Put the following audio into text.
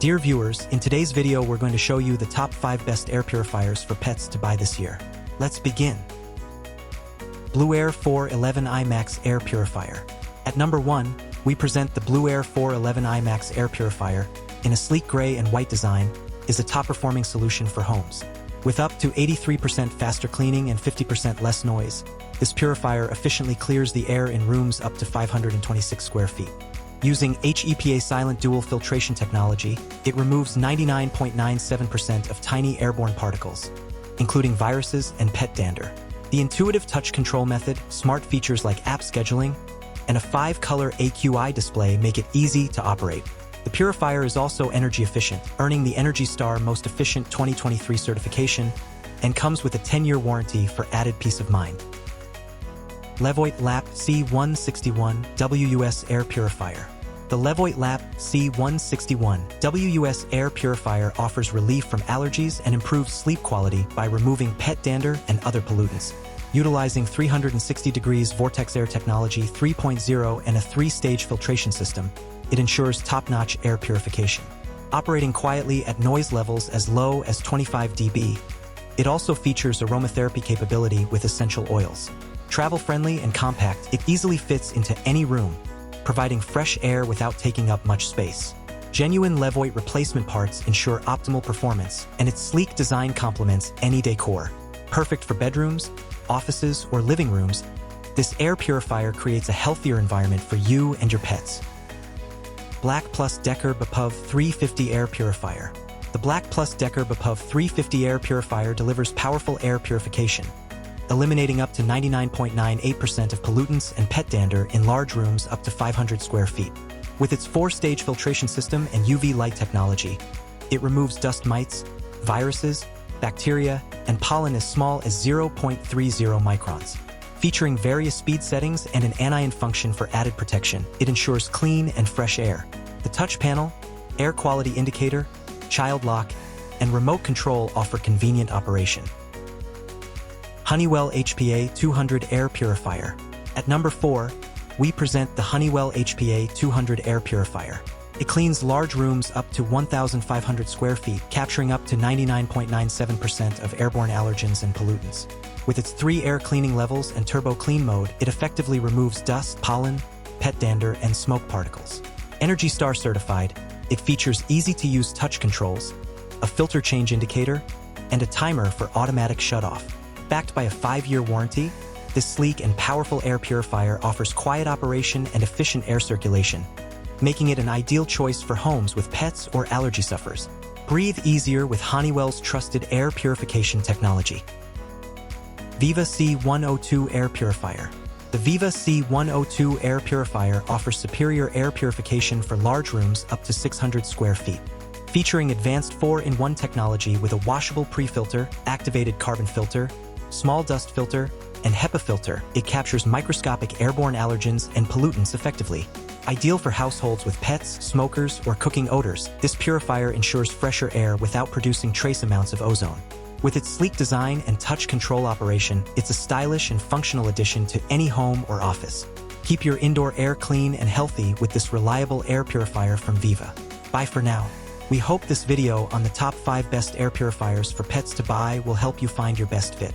Dear viewers, in today's video we're going to show you the top 5 best air purifiers for pets to buy this year. Let's begin. BLUEAIR 411 IMAX Air Purifier. At number 1, we present the BLUEAIR 411 IMAX Air Purifier. In a sleek gray and white design, is a top-performing solution for homes. With up to 83% faster cleaning and 50% less noise, this purifier efficiently clears the air in rooms up to 526 square feet. Using HEPA silent dual filtration technology, it removes 99.97% of tiny airborne particles, including viruses and pet dander. The intuitive touch control method, smart features like app scheduling, and a 5-color AQI display make it easy to operate. The purifier is also energy efficient, earning the ENERGY STAR Most Efficient 2023 certification, and comes with a 10-year warranty for added peace of mind. LEVOIT LAP C161 WUS Air Purifier. The LEVOIT LAP C161 WUS Air Purifier offers relief from allergies and improves sleep quality by removing pet dander and other pollutants. Utilizing 360 degrees Vortex Air Technology 3.0 and a 3-stage filtration system, it ensures top-notch air purification. Operating quietly at noise levels as low as 25 dB, it also features aromatherapy capability with essential oils. Travel-friendly and compact, it easily fits into any room, providing fresh air without taking up much space. Genuine LEVOIT replacement parts ensure optimal performance, and its sleek design complements any decor. Perfect for bedrooms, offices, or living rooms, this air purifier creates a healthier environment for you and your pets. BLACK+DECKER BPUV 350 Air Purifier. The BLACK+DECKER BPUV 350 Air Purifier delivers powerful air purification, eliminating up to 99.98% of pollutants and pet dander in large rooms up to 500 square feet. With its 4-stage filtration system and UV light technology, it removes dust mites, viruses, bacteria, and pollen as small as 0.30 microns. Featuring various speed settings and an anion function for added protection, it ensures clean and fresh air. The touch panel, air quality indicator, child lock, and remote control offer convenient operation. HONEYWELL HPA 200 Air Purifier. At number 4, we present the HONEYWELL HPA 200 Air Purifier. It cleans large rooms up to 1,500 square feet, capturing up to 99.97% of airborne allergens and pollutants. With its 3 air cleaning levels and turbo clean mode, it effectively removes dust, pollen, pet dander, and smoke particles. ENERGY STAR certified, it features easy-to-use touch controls, a filter change indicator, and a timer for automatic shut-off. Backed by a 5-year warranty, this sleek and powerful air purifier offers quiet operation and efficient air circulation, making it an ideal choice for homes with pets or allergy sufferers. Breathe easier with Honeywell's trusted air purification technology. VEVA C102 Air Purifier. The VEVA C102 Air Purifier offers superior air purification for large rooms up to 600 square feet. Featuring advanced 4-in-1 technology with a washable pre-filter, activated carbon filter, small dust filter, and HEPA filter, it captures microscopic airborne allergens and pollutants effectively. Ideal for households with pets, smokers, or cooking odors, this purifier ensures fresher air without producing trace amounts of ozone. With its sleek design and touch control operation, it's a stylish and functional addition to any home or office. Keep your indoor air clean and healthy with this reliable air purifier from VEVA. Bye for now. We hope this video on the top 5 best air purifiers for pets to buy will help you find your best fit.